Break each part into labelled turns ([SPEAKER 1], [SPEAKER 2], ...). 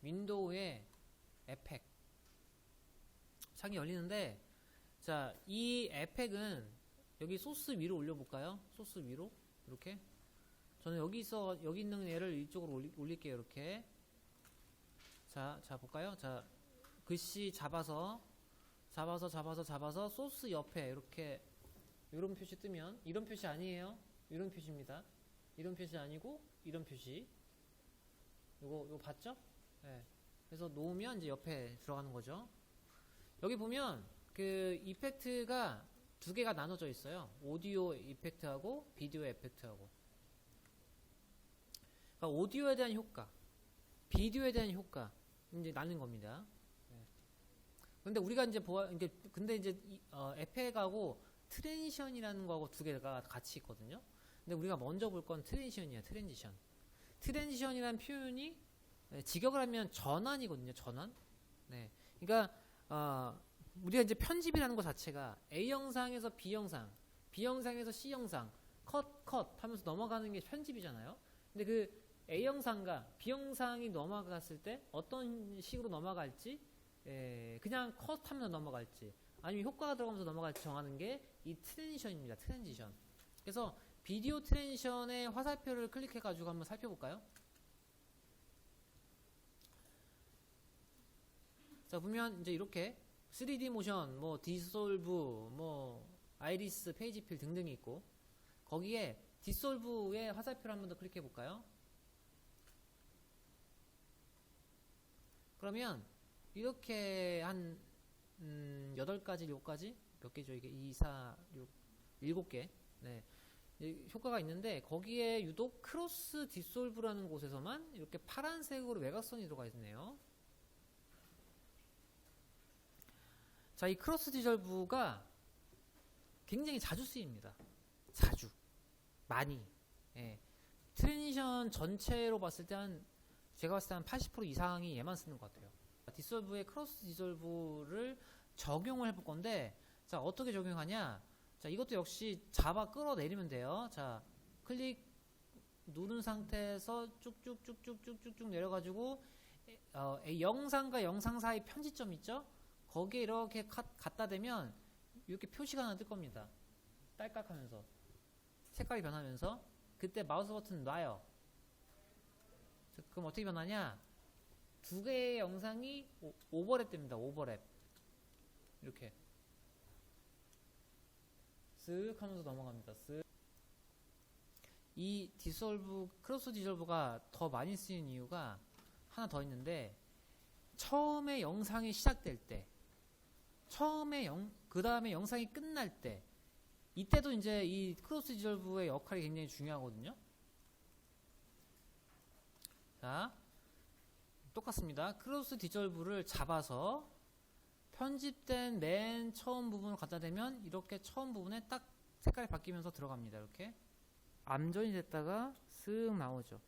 [SPEAKER 1] 윈도우에 에펙 창이 열리는데, 자, 이 에펙은 여기 소스 위로 올려볼까요? 소스 위로 이렇게. 저는 여기 있는 얘를 이쪽으로 올릴게요. 이렇게. 자 볼까요? 자, 글씨 잡아서 소스 옆에 이렇게 이런 표시 뜨면, 이런 표시 아니에요. 이런 표시입니다. 이런 표시 아니고 이런 표시. 요거 봤죠? 네. 그래서 놓으면 이제 옆에 들어가는 거죠. 여기 보면 그 이펙트가 두 개가 나눠져 있어요. 오디오 이펙트하고 비디오 이펙트하고. 그러니까 오디오에 대한 효과, 비디오에 대한 효과 이제 나눈 겁니다. 근데 우리가 이제 근데 이제 에펙하고 트랜지션이라는 거하고 두 개가 같이 있거든요. 근데 우리가 먼저 볼 건 트랜지션이야. 트랜지션이라는 표현이 직역을 하면 전환이거든요. 전환. 네. 그러니까 우리가 이제 편집이라는 것 자체가 A 영상에서 B 영상, B 영상에서 C 영상, 컷 하면서 넘어가는 게 편집이잖아요. 근데 그 A 영상과 B 영상이 넘어갔을 때 어떤 식으로 넘어갈지, 그냥 컷 하면서 넘어갈지, 아니면 효과가 들어가면서 넘어갈지 정하는 게 이 트랜지션입니다. 트랜지션. 그래서 비디오 트랜지션의 화살표를 클릭해가지고 한번 살펴볼까요? 자, 보면 이제 이렇게 3D 모션, 뭐 디솔브, 뭐 아이리스, 페이지필 등등이 있고, 거기에 디솔브의 화살표를 한번 더 클릭해 볼까요? 그러면 이렇게 한 8가지, 7가지? 몇 개죠? 이게 2, 4, 6, 7개. 네. 효과가 있는데, 거기에 유독 크로스 디솔브라는 곳에서만 이렇게 파란색으로 외곽선이 들어가 있네요. 자, 이 크로스 디솔브가 굉장히 자주 쓰입니다. 자주. 많이. 예. 트랜지션 전체로 봤을 때 제가 봤을 때 한 80% 이상이 얘만 쓰는 것 같아요. 디솔브에 크로스 디솔브를 적용을 해볼 건데, 자, 어떻게 적용하냐? 자, 이것도 역시 잡아 끌어내리면 돼요. 자, 클릭 누른 상태에서 쭉쭉쭉쭉쭉쭉 내려가지고, 영상과 영상 사이 편집점 있죠? 거기에 이렇게 갖다 대면 이렇게 표시가 하나 뜰 겁니다. 딸깍하면서 색깔이 변하면서, 그때 마우스 버튼 놔요. 그럼 어떻게 변하냐? 두 개의 영상이 오버랩 됩니다. 오버랩. 이렇게 쓱 하면서 넘어갑니다. 쓱. 이 크로스 디솔브가 더 많이 쓰이는 이유가 하나 더 있는데, 처음에 영상이 시작될 때, 그 다음에 영상이 끝날 때, 이때도 이제 이 크로스 디솔브의 역할이 굉장히 중요하거든요. 자, 똑같습니다. 크로스 디솔브를 잡아서 편집된 맨 처음 부분을 갖다 대면 이렇게 처음 부분에 딱 색깔이 바뀌면서 들어갑니다. 이렇게 암전이 됐다가 쓱 나오죠.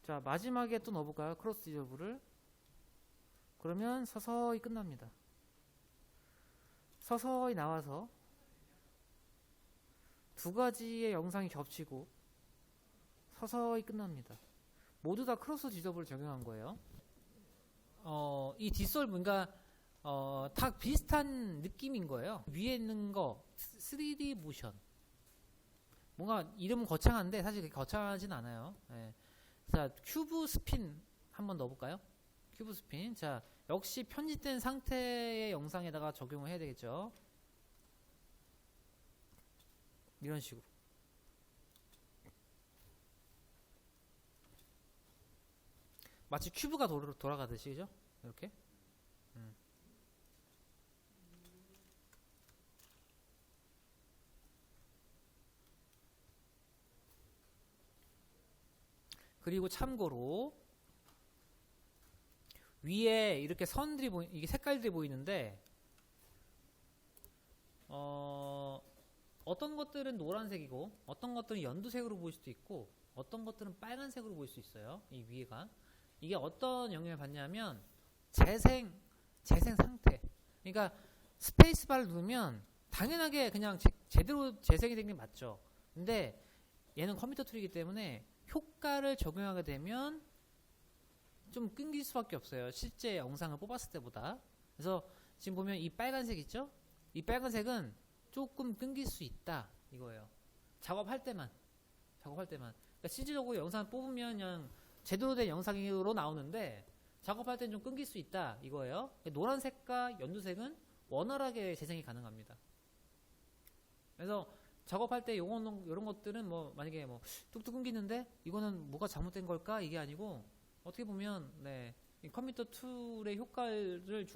[SPEAKER 1] 자, 마지막에 또 넣어볼까요? 크로스 디솔브를. 그러면 서서히 끝납니다. 서서히 나와서 두 가지의 영상이 겹치고 서서히 끝납니다. 모두 다 크로스 디솔브를 적용한 거예요. 이 디솔브, 그러니까 다 비슷한 느낌인 거예요. 위에 있는 거 3D 모션, 뭔가 이름은 거창한데 사실 그렇게 거창하진 않아요. 네. 자, 큐브 스핀 한번 넣어볼까요? 큐브 스핀. 자, 역시 편집된 상태의 영상에다가 적용을 해야 되겠죠. 이런 식으로. 마치 큐브가 돌아가듯이, 그죠? 이렇게. 그리고 참고로 위에 이렇게 선들이 이게 색깔들이 보이는데, 어떤 것들은 노란색이고 어떤 것들은 연두색으로 보일 수도 있고 어떤 것들은 빨간색으로 보일 수 있어요. 이 위에가. 이게 어떤 영향을 받냐면 재생 상태. 그러니까 스페이스바를 누르면 당연하게 그냥 제대로 재생이 된 게 맞죠. 근데 얘는 컴퓨터 툴이기 때문에 효과를 적용하게 되면 좀 끊길 수밖에 없어요. 실제 영상을 뽑았을 때보다. 그래서 지금 보면 이 빨간색 있죠? 이 빨간색은 조금 끊길 수 있다 이거예요. 작업할 때만. 그러니까 실질적으로 영상 뽑으면 그냥 제대로 된 영상으로 나오는데 작업할 때는 좀 끊길 수 있다 이거예요. 노란색과 연두색은 원활하게 재생이 가능합니다. 그래서 작업할 때 이런 것들은 뭐 만약에 뭐 뚝뚝 끊기는데 이거는 뭐가 잘못된 걸까 이게 아니고 어떻게 보면 이 컴퓨터 툴의 효과를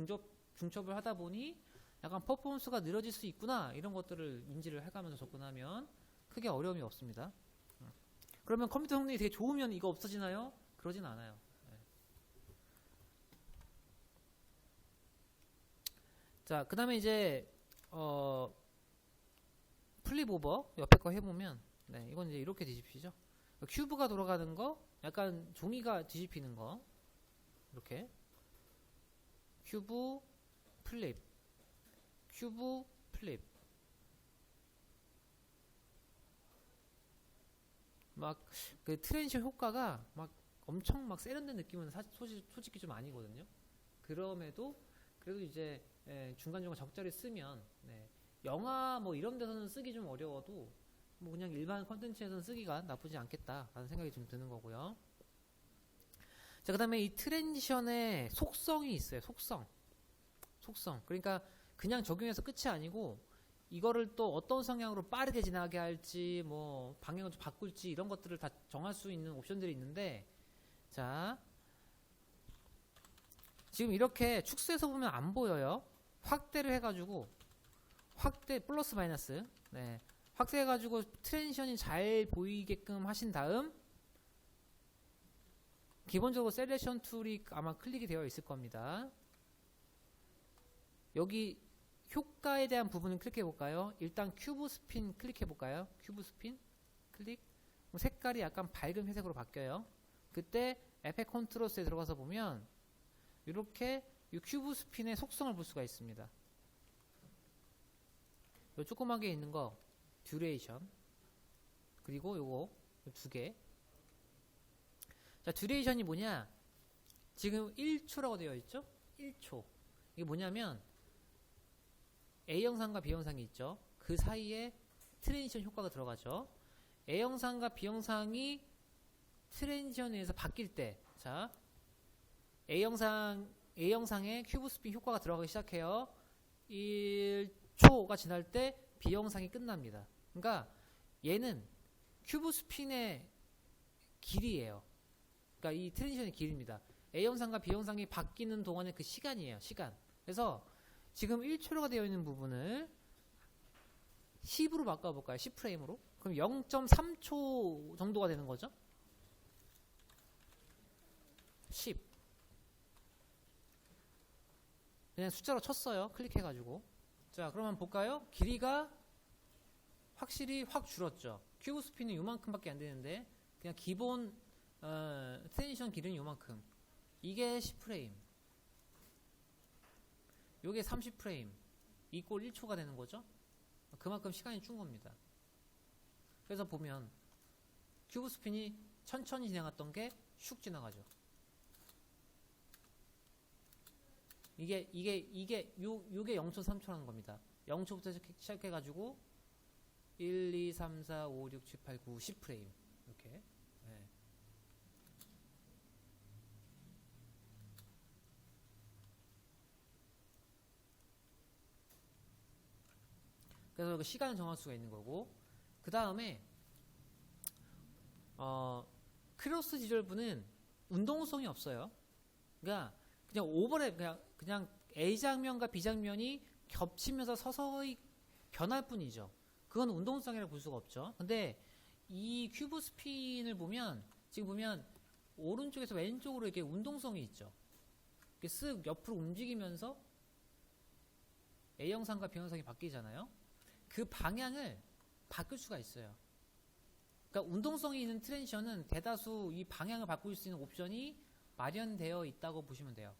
[SPEAKER 1] 중첩을 하다 보니 약간 퍼포먼스가 느려질 수 있구나 이런 것들을 인지를 해가면서 접근하면 크게 어려움이 없습니다. 그러면 컴퓨터 성능이 되게 좋으면 이거 없어지나요? 그러진 않아요. 자, 그 다음에 이제 플립 오버 옆에 거 해보면 이건 이제 이렇게 뒤집히죠. 큐브가 돌아가는 거, 약간 종이가 뒤집히는 거 이렇게 큐브 플립 큐브 플립 막 그 트랜지션 효과가 막 엄청 막 세련된 느낌은 솔직히 좀 아니거든요. 그럼에도 그래도 이제 중간중간 적절히 쓰면 영화 뭐 이런 데서는 쓰기 좀 어려워도 뭐 그냥 일반 컨텐츠에서는 쓰기가 나쁘지 않겠다라는 생각이 좀 드는 거고요. 자, 그 다음에 이 트랜지션의 속성이 있어요. 속성. 그러니까 그냥 적용해서 끝이 아니고 이거를 또 어떤 성향으로 빠르게 지나게 할지 뭐 방향을 좀 바꿀지 이런 것들을 다 정할 수 있는 옵션들이 있는데, 자 지금 이렇게 축소해서 보면 안 보여요. 확대를 해가지고 확대 플러스 마이너스 확대해가지고 트랜지션이 잘 보이게끔 하신 다음 기본적으로 셀렉션 툴이 아마 클릭이 되어 있을 겁니다. 여기 효과에 대한 부분을 클릭해 볼까요? 일단 큐브 스핀 클릭해 볼까요? 큐브 스핀 클릭. 색깔이 약간 밝은 회색으로 바뀌어요. 그때 에펙 컨트롤스에 들어가서 보면 이렇게 이 큐브 스핀의 속성을 볼 수가 있습니다. 요 조그맣게 있는 거 듀레이션, 그리고 요거 두 개. 자, 듀레이션이 뭐냐? 지금 1초라고 되어 있죠? 1초. 이게 뭐냐면 A 영상과 B 영상이 있죠. 그 사이에 트랜지션 효과가 들어가죠. A 영상과 B 영상이 트랜지션에 의해서 바뀔 때, 자, A 영상에 큐브 스핀 효과가 들어가기 시작해요. 1초가 지날 때 B 영상이 끝납니다. 그러니까 얘는 큐브 스핀의 길이에요. 그러니까 이 트랜지션의 길입니다. A 영상과 B 영상이 바뀌는 동안의 그 시간이에요. 시간. 그래서 지금 1초로가 되어 있는 부분을 10으로 바꿔볼까요? 10프레임으로. 그럼 0.3초 정도가 되는 거죠? 10. 그냥 숫자로 쳤어요. 클릭해가지고. 자, 그러면 볼까요? 길이가 확실히 확 줄었죠. 큐브 스핀은 요만큼밖에 안 되는데 그냥 기본 트랜지션 길이는 요만큼. 이게 10프레임. 요게 30프레임. 이꼴 1초가 되는 거죠. 그만큼 시간이 준 겁니다. 그래서 보면 큐브 스핀이 천천히 지나갔던 게 슉 지나가죠. 요게 0.3초라는 겁니다. 0초부터 시작해가지고 1, 2, 3, 4, 5, 6, 7, 8, 9, 10프레임. 이렇게. 그래서 그 시간을 정할 수가 있는 거고, 그 다음에 크로스 지절부는 운동성이 없어요. 그러니까 그냥 오버랩, 그냥 A 장면과 B 장면이 겹치면서 서서히 변할 뿐이죠. 그건 운동성이라고 볼 수가 없죠. 근데 이 큐브 스핀을 보면 지금 보면 오른쪽에서 왼쪽으로 이렇게 운동성이 있죠. 이렇게 쓱 옆으로 움직이면서 A 영상과 B 영상이 바뀌잖아요. 그 방향을 바꿀 수가 있어요. 그러니까 운동성이 있는 트랜지션은 대다수 이 방향을 바꿀 수 있는 옵션이 마련되어 있다고 보시면 돼요.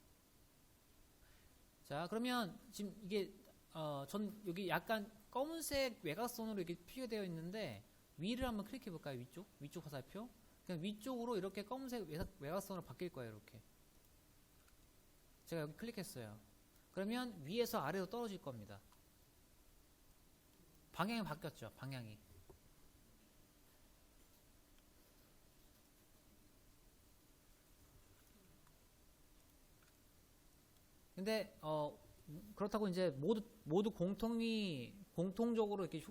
[SPEAKER 1] 자, 그러면 지금 이게 전 여기 약간 검은색 외곽선으로 이렇게 표시되어 있는데 위를 한번 클릭해 볼까요? 위쪽 화살표. 그냥 위쪽으로 이렇게 검은색 외곽선으로 바뀔 거예요. 이렇게. 제가 여기 클릭했어요. 그러면 위에서 아래로 떨어질 겁니다. 방향이 바뀌었죠. 방향이. 근데 그렇다고 이제 모두 공통적으로 이렇게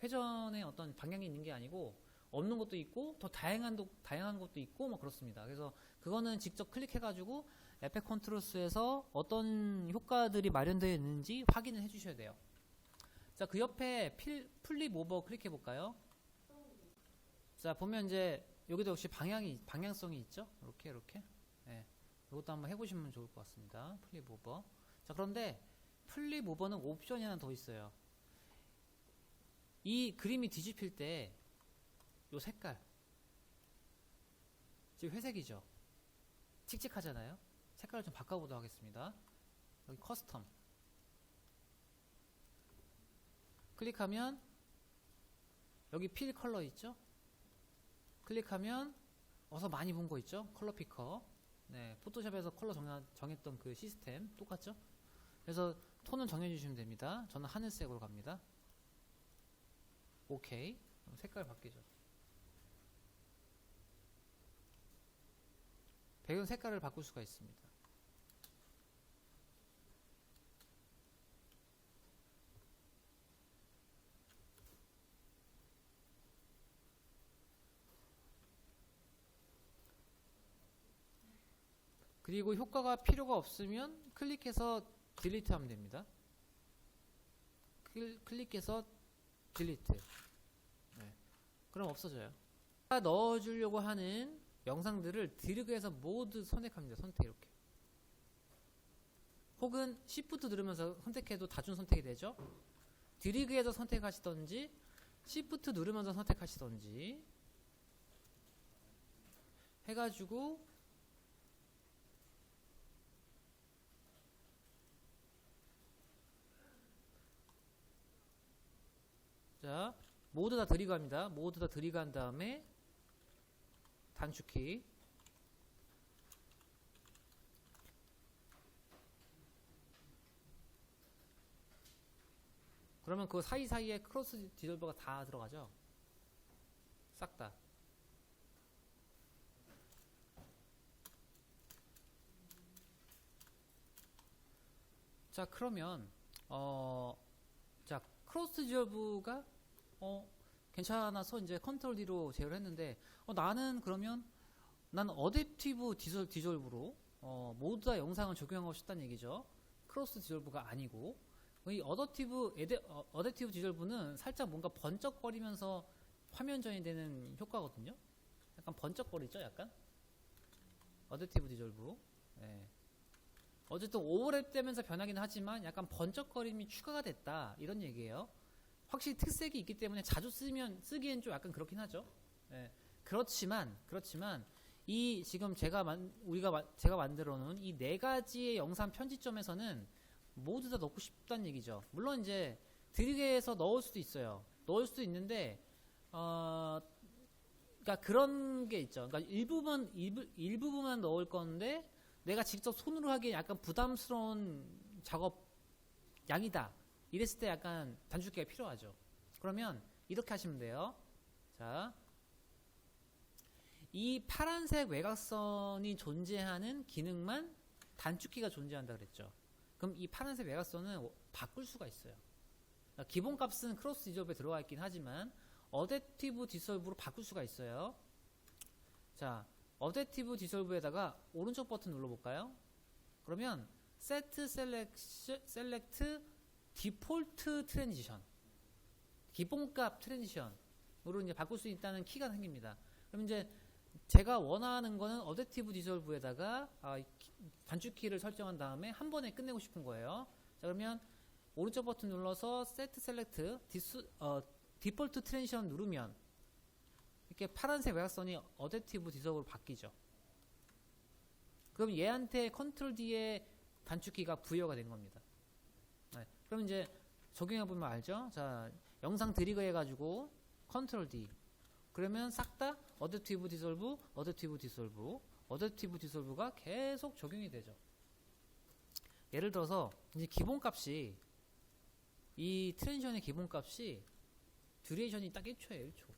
[SPEAKER 1] 회전의 어떤 방향이 있는 게 아니고 없는 것도 있고 더 다양한 것도 있고 뭐 그렇습니다. 그래서 그거는 직접 클릭해가지고 에펙 컨트롤스에서 어떤 효과들이 마련되어 있는지 확인을 해주셔야 돼요. 자, 그 옆에 플립 오버 클릭해 볼까요? 자, 보면 이제 여기도 역시 방향성이 있죠. 이렇게. 네. 이것도 한번 해보시면 좋을 것 같습니다. 플립 오버. 자, 그런데 플립 오버는 옵션이 하나 더 있어요. 이 그림이 뒤집힐 때 요 색깔 지금 회색이죠. 칙칙하잖아요. 색깔을 좀 바꿔보도록 하겠습니다. 여기 커스텀 클릭하면 여기 필 컬러 있죠. 클릭하면 어서 많이 본 거 있죠. 컬러 피커. 네, 포토샵에서 컬러 정했던 그 시스템 똑같죠. 그래서 톤은 정해주시면 됩니다. 저는 하늘색으로 갑니다. 오케이. 색깔 바뀌죠. 배경 색깔을 바꿀 수가 있습니다. 그리고 효과가 필요가 없으면 클릭해서 딜리트 하면 됩니다. 클릭해서 딜리트. 네. 그럼 없어져요. 넣어주려고 하는 영상들을 드래그해서 모두 선택합니다. 선택 이렇게. 혹은 Shift 누르면서 선택해도 다중 선택이 되죠. 드래그해서 선택하시던지 Shift 누르면서 선택하시던지 해가지고 자, 모두 다 드래그 합니다. 모두 다 드래그 한 다음에 단축키 그러면 그 사이사이에 크로스 디졸버가 다 들어가죠. 싹 다. 자, 그러면 자, 크로스 디졸브가 괜찮아서 이제 컨트롤 D로 제어를 했는데 나는 그러면 난 어댑티브 디졸브로 모두 다 영상을 적용하고 싶다는 얘기죠. 크로스 디졸브가 아니고 이 어댑티브 디졸브는 살짝 뭔가 번쩍거리면서 화면 전이 되는 효과거든요. 약간 번쩍거리죠, 약간 어댑티브 디졸브. 네. 어쨌든 오버랩 되면서 변하긴 하지만 약간 번쩍거림이 추가가 됐다 이런 얘기예요. 확실히 특색이 있기 때문에 자주 쓰기엔 좀 약간 그렇긴 하죠. 네. 그렇지만 이 지금 제가 만들어 놓은 이 네 가지의 영상 편집점에서는 모두 다 넣고 싶다는 얘기죠. 물론 이제 드래그해서 넣을 수도 있어요. 넣을 수도 있는데 그러니까 그런 게 있죠. 그러니까 일부분만 넣을 건데 내가 직접 손으로 하기에 약간 부담스러운 작업 양이다. 이랬을 때 약간 단축키가 필요하죠. 그러면 이렇게 하시면 돼요. 자, 이 파란색 외곽선이 존재하는 기능만 단축키가 존재한다 그랬죠. 그럼 이 파란색 외곽선은 바꿀 수가 있어요. 그러니까 기본값은 크로스 디졸브에 들어가 있긴 하지만 어댑티브 디솔브로 바꿀 수가 있어요. 자, 어댑티브 디솔브에다가 오른쪽 버튼 눌러볼까요? 그러면 Set Select Default Transition 기본값 트랜지션으로 이제 바꿀 수 있다는 키가 생깁니다. 그럼 이제 제가 원하는 거는 어댑티브 디솔브에다가 단축키를 설정한 다음에 한 번에 끝내고 싶은 거예요. 자, 그러면 오른쪽 버튼 눌러서 Set Select Default Transition 누르면 이렇게 파란색 외곽선이 어댑티브 디솔브로 바뀌죠. 그럼 얘한테 컨트롤 D의 단축키가 부여가 된 겁니다. 네. 그럼 이제 적용해 보면 알죠? 자, 영상 드래그 해가지고 컨트롤 D. 그러면 싹 다 어댑티브 디솔브, 어댑티브 디솔브, 어댑티브 디솔브가 계속 적용이 되죠. 예를 들어서 이제 기본값이 이 트랜지션의 기본값이 듀레이션이 딱 1초예요. 1초.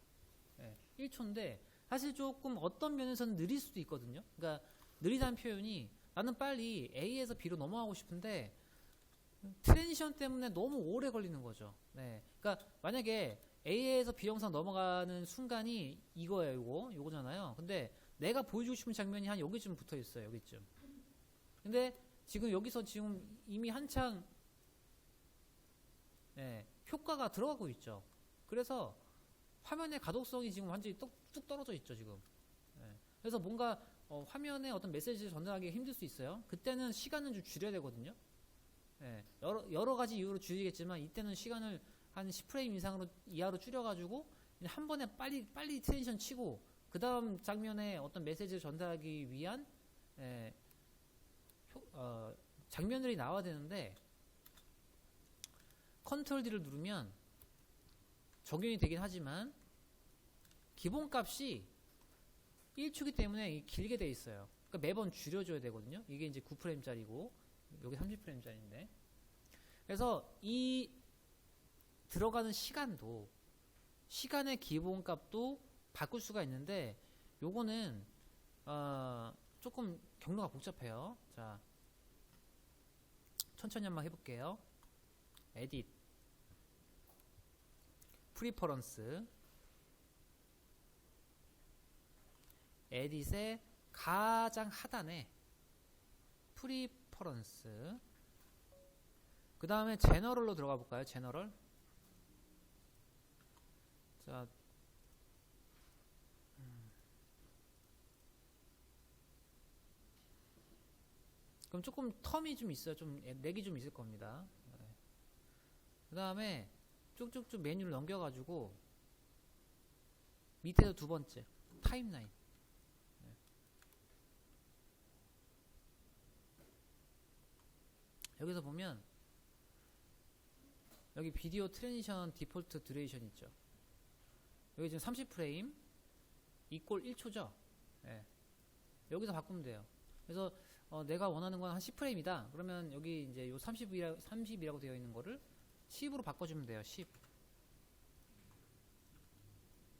[SPEAKER 1] 네, 1초인데 사실 조금 어떤 면에서는 느릴 수도 있거든요. 그러니까 느리다는 표현이 나는 빨리 A에서 B로 넘어가고 싶은데 트랜지션 때문에 너무 오래 걸리는 거죠. 네. 그러니까 만약에 A에서 B 영상 넘어가는 순간이 이거예요. 요거잖아요. 근데 내가 보여주고 싶은 장면이 한 여기쯤 붙어 있어요. 여기쯤. 근데 지금 여기서 지금 이미 한창 효과가 들어가고 있죠. 그래서 화면의 가독성이 지금 완전히 뚝 떨어져 있죠. 지금. 그래서 뭔가 화면에 어떤 메시지를 전달하기 힘들 수 있어요. 그때는 시간은 좀 줄여야 되거든요. 여러 가지 이유로 줄이겠지만 이때는 시간을 한 10프레임 이하로 줄여가지고 한 번에 빨리 트랜지션 치고 그 다음 장면에 어떤 메시지를 전달하기 위한 장면들이 나와야 되는데 컨트롤 D를 누르면 적용이 되긴 하지만 기본값이 1초기 때문에 길게 돼 있어요. 그러니까 매번 줄여줘야 되거든요. 이게 이제 9프레임짜리고 여기 30프레임짜리인데 그래서 이 들어가는 시간도 시간의 기본값도 바꿀 수가 있는데 요거는 조금 경로가 복잡해요. 자, 천천히 한번 해볼게요. 에딧 프리퍼런스 에딧의 가장 하단에 프리퍼런스 그 다음에 제너럴로 들어가 볼까요? 제너럴. 자, 그럼 조금 텀이 좀 있어요. 좀 렉이 좀 있을 겁니다. 그 다음에 쭉쭉쭉 메뉴를 넘겨가지고 밑에서 두 번째 타임라인. 여기서 보면 여기 비디오 트랜지션 디폴트 듀레이션 있죠. 여기 지금 30프레임 이꼴 1초죠. 여기서 바꾸면 돼요. 그래서 내가 원하는 건 한 10프레임이다. 그러면 여기 이제 요 30이라고 되어 있는 거를 10으로 바꿔주면 돼요. 10.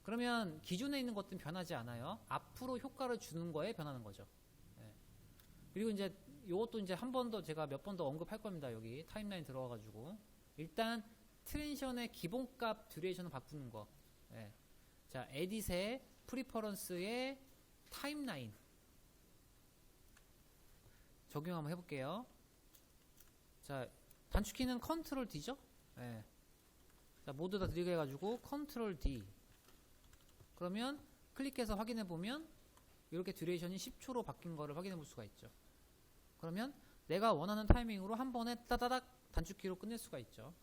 [SPEAKER 1] 그러면 기존에 있는 것들은 변하지 않아요. 앞으로 효과를 주는 거에 변하는 거죠. 그리고 이제 요것도 이제 한 번 더 제가 몇 번 더 언급할 겁니다. 여기 타임라인 들어와가지고 일단 트랜지션의 기본값 듀레이션을 바꾸는 거. 자, 에딧의 프리퍼런스의 타임라인 적용 한번 해볼게요. 자, 단축키는 컨트롤 D죠? 자, 모두 다 들리게 해가지고 컨트롤 D. 그러면 클릭해서 확인해 보면 이렇게 듀레이션이 10초로 바뀐 거를 확인해 볼 수가 있죠. 그러면 내가 원하는 타이밍으로 한 번에 따다닥 단축키로 끝낼 수가 있죠.